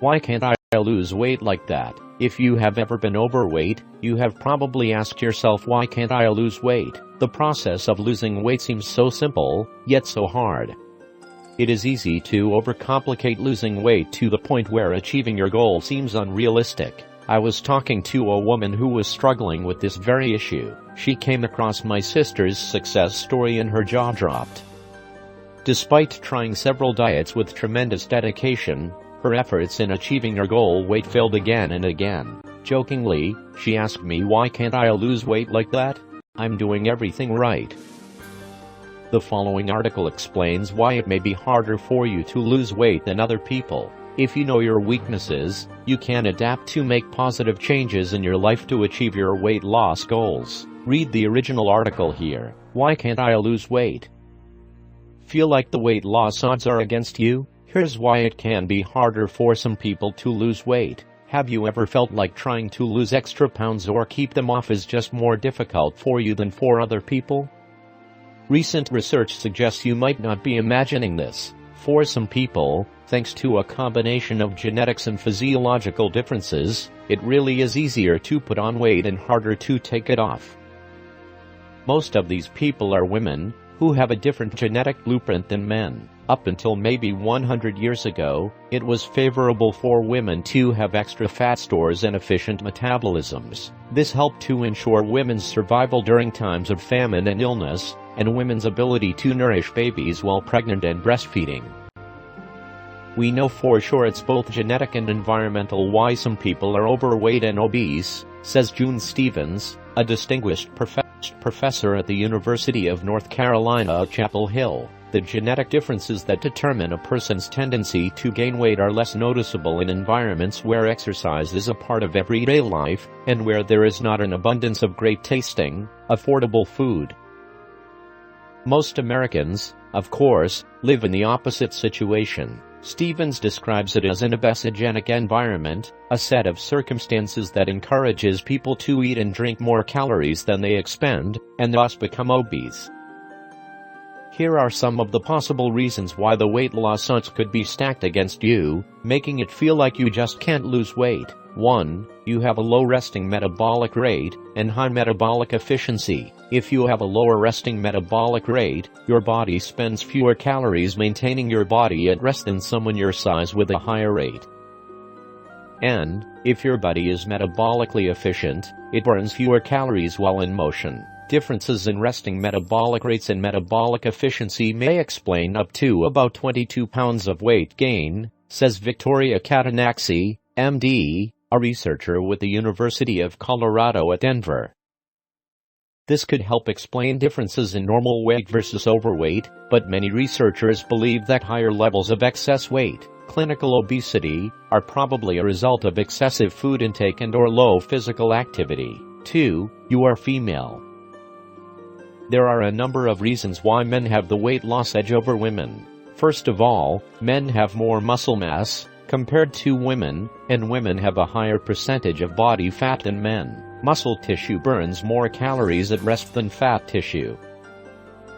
Why can't I lose weight like that? If you have ever been overweight, you have probably asked yourself, why can't I lose weight? The process of losing weight seems so simple, yet so hard. It is easy to overcomplicate losing weight to the point where achieving your goal seems unrealistic. I was talking to a woman who was struggling with this very issue. She came across my sister's success story and her jaw dropped. Despite trying several diets with tremendous dedication, her efforts in achieving her goal weight failed again and again. Jokingly, she asked me, why can't I lose weight like that? I'm doing everything right. The following article explains why it may be harder for you to lose weight than other people. If you know your weaknesses, you can adapt to make positive changes in your life to achieve your weight loss goals. Read the original article here. Why can't I lose weight? Feel like the weight loss odds are against you? Here's why it can be harder for some people to lose weight. Have you ever felt like trying to lose extra pounds or keep them off is just more difficult for you than for other people? Recent research suggests you might not be imagining this. For some people, thanks to a combination of genetics and physiological differences, it really is easier to put on weight and harder to take it off. Most of these people are women, who have a different genetic blueprint than men. Up until maybe 100 years ago, it was favorable for women to have extra fat stores and efficient metabolisms. This helped to ensure women's survival during times of famine and illness, and women's ability to nourish babies while pregnant and breastfeeding. We know for sure it's both genetic and environmental why some people are overweight and obese, says June Stevens, a distinguished professor at the University of North Carolina at Chapel Hill. The genetic differences that determine a person's tendency to gain weight are less noticeable in environments where exercise is a part of everyday life, and where there is not an abundance of great-tasting, affordable food. Most Americans, of course, live in the opposite situation. Stevens describes it as an obesogenic environment, a set of circumstances that encourages people to eat and drink more calories than they expend, and thus become obese. Here are some of the possible reasons why the weight loss odds could be stacked against you, making it feel like you just can't lose weight. 1. You have a low resting metabolic rate and high metabolic efficiency. If you have a lower resting metabolic rate, your body spends fewer calories maintaining your body at rest than someone your size with a higher rate. And, if your body is metabolically efficient, it burns fewer calories while in motion. Differences in resting metabolic rates and metabolic efficiency may explain up to about 22 pounds of weight gain, says Victoria Catanaxi, MD, a researcher with the University of Colorado at Denver. This could help explain differences in normal weight versus overweight, but many researchers believe that higher levels of excess weight, clinical obesity, are probably a result of excessive food intake and/or low physical activity. 2. You are female. There are a number of reasons why men have the weight loss edge over women. First of all, men have more muscle mass compared to women, and women have a higher percentage of body fat than men. Muscle tissue burns more calories at rest than fat tissue.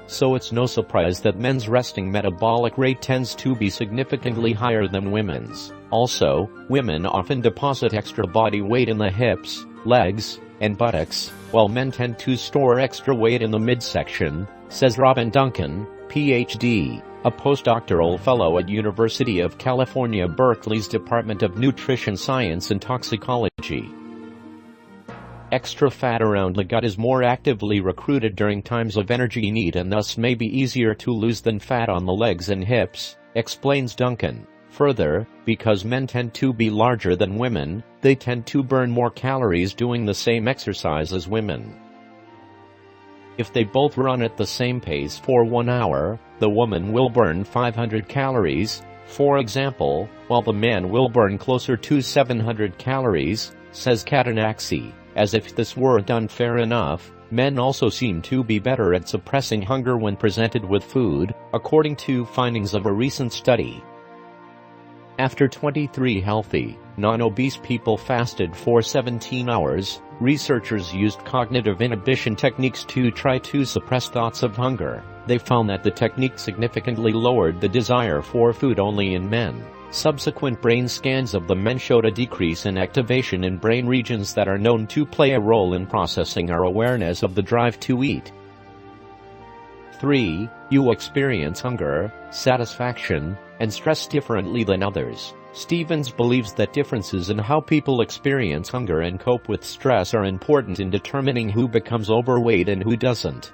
So it's no surprise that men's resting metabolic rate tends to be significantly higher than women's. Also, women often deposit extra body weight in the hips, legs, and buttocks, while men tend to store extra weight in the midsection, says Robin Duncan, Ph.D., a postdoctoral fellow at University of California, Berkeley's Department of Nutrition Science and Toxicology. Extra fat around the gut is more actively recruited during times of energy need and thus may be easier to lose than fat on the legs and hips, explains Duncan. Further, because men tend to be larger than women, they tend to burn more calories doing the same exercise as women. If they both run at the same pace for 1 hour, the woman will burn 500 calories, for example, while the man will burn closer to 700 calories, says Catanaxi. As if this weren't unfair enough, men also seem to be better at suppressing hunger when presented with food, according to findings of a recent study. After 23 healthy, non-obese people fasted for 17 hours, researchers used cognitive inhibition techniques to try to suppress thoughts of hunger. They found that the technique significantly lowered the desire for food only in men. Subsequent brain scans of the men showed a decrease in activation in brain regions that are known to play a role in processing our awareness of the drive to eat. 3. You experience hunger, satisfaction, and stress differently than others. Stevens believes that differences in how people experience hunger and cope with stress are important in determining who becomes overweight and who doesn't.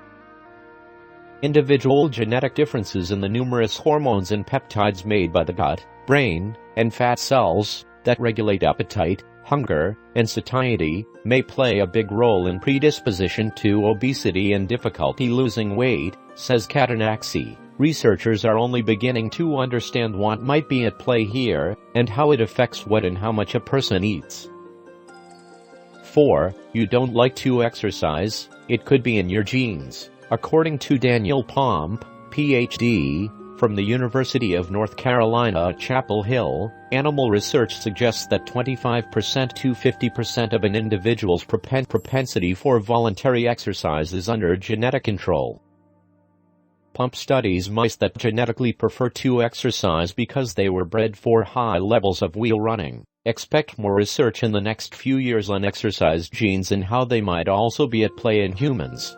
Individual genetic differences in the numerous hormones and peptides made by the gut, brain, and fat cells that regulate appetite, hunger, and satiety may play a big role in predisposition to obesity and difficulty losing weight, says Katanaxi. Researchers are only beginning to understand what might be at play here, and how it affects what and how much a person eats. 4. You don't like to exercise. It could be in your genes. According to Daniel Pomp, Ph.D., from the University of North Carolina at Chapel Hill, animal research suggests that 25% to 50% of an individual's propensity for voluntary exercise is under genetic control. Pomp studies mice that genetically prefer to exercise because they were bred for high levels of wheel running. Expect more research in the next few years on exercise genes and how they might also be at play in humans.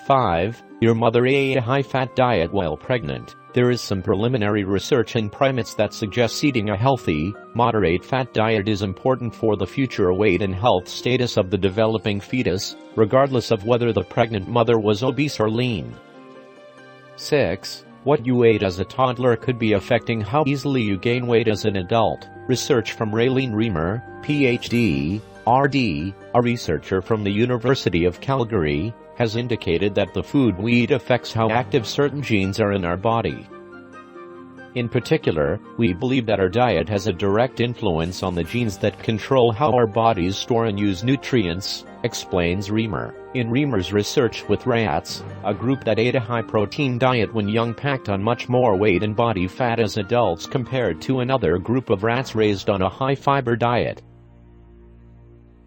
5. Your mother ate a high-fat diet while pregnant. There is some preliminary research in primates that suggests eating a healthy, moderate fat diet is important for the future weight and health status of the developing fetus, regardless of whether the pregnant mother was obese or lean. 6. What you ate as a toddler could be affecting how easily you gain weight as an adult. Research from Raylene Reamer, Ph.D., R.D., a researcher from the University of Calgary, has indicated that the food we eat affects how active certain genes are in our body. In particular, we believe that our diet has a direct influence on the genes that control how our bodies store and use nutrients, explains Reamer. In Reamer's research with rats, a group that ate a high-protein diet when young packed on much more weight and body fat as adults compared to another group of rats raised on a high-fiber diet.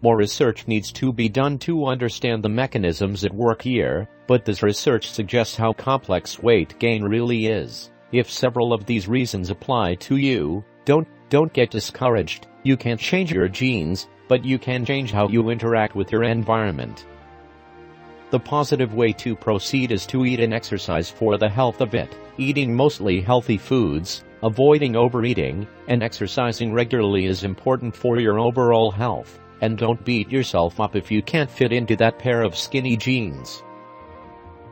More research needs to be done to understand the mechanisms at work here, but this research suggests how complex weight gain really is. If several of these reasons apply to you, don't get discouraged. You can't change your genes, but you can change how you interact with your environment. The positive way to proceed is to eat and exercise for the health of it. Eating mostly healthy foods, avoiding overeating, and exercising regularly is important for your overall health. And don't beat yourself up if you can't fit into that pair of skinny jeans.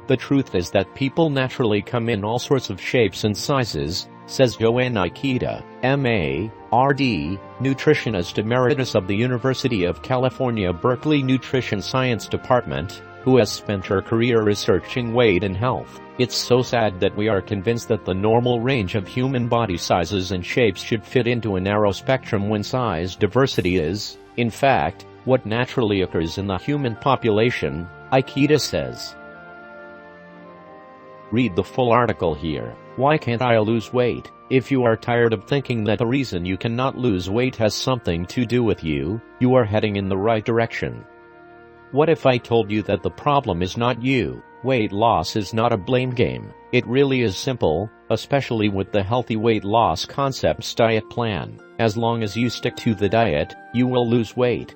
The truth is that people naturally come in all sorts of shapes and sizes, says Joanne Ikeda, M.A., R.D., nutritionist emeritus of the University of California Berkeley Nutrition Science Department, who has spent her career researching weight and health. It's so sad that we are convinced that the normal range of human body sizes and shapes should fit into a narrow spectrum when size diversity is, in fact, what naturally occurs in the human population, Ikeda says. Read the full article here. Why can't I lose weight? If you are tired of thinking that the reason you cannot lose weight has something to do with you, you are heading in the right direction. What if I told you that the problem is not you? Weight loss is not a blame game. It really is simple, especially with the Healthy Weight Loss Concepts diet plan. As long as you stick to the diet, you will lose weight.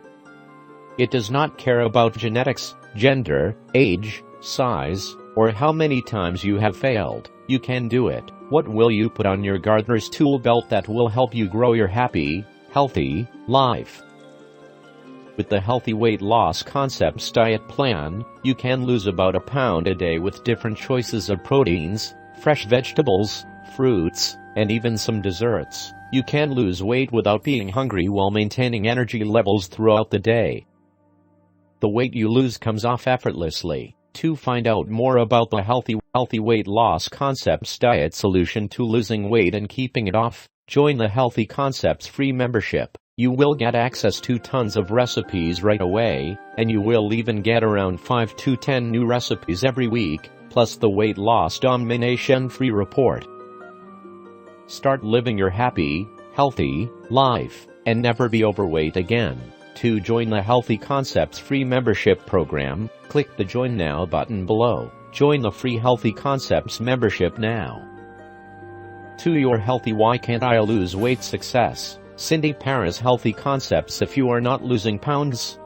It does not care about genetics, gender, age, size, or how many times you have failed. You can do it. What will you put on your gardener's tool belt that will help you grow your happy, healthy life? With the Healthy Weight Loss Concepts diet plan, you can lose about a pound a day with different choices of proteins, fresh vegetables, fruits, and even some desserts. You can lose weight without being hungry while maintaining energy levels throughout the day. The weight you lose comes off effortlessly. To find out more about the Healthy Weight Loss Concepts diet solution to losing weight and keeping it off, join the Healthy Concepts free membership. You will get access to tons of recipes right away, and you will even get around 5 to 10 new recipes every week, plus the Weight Loss Domination free report. Start living your happy, healthy life, and never be overweight again. To join the Healthy Concepts free membership program, click the Join Now button below. Join the free Healthy Concepts membership now. To your healthy Why Can't I Lose Weight success, Cindy Parris Healthy Concepts. If you are not losing pounds,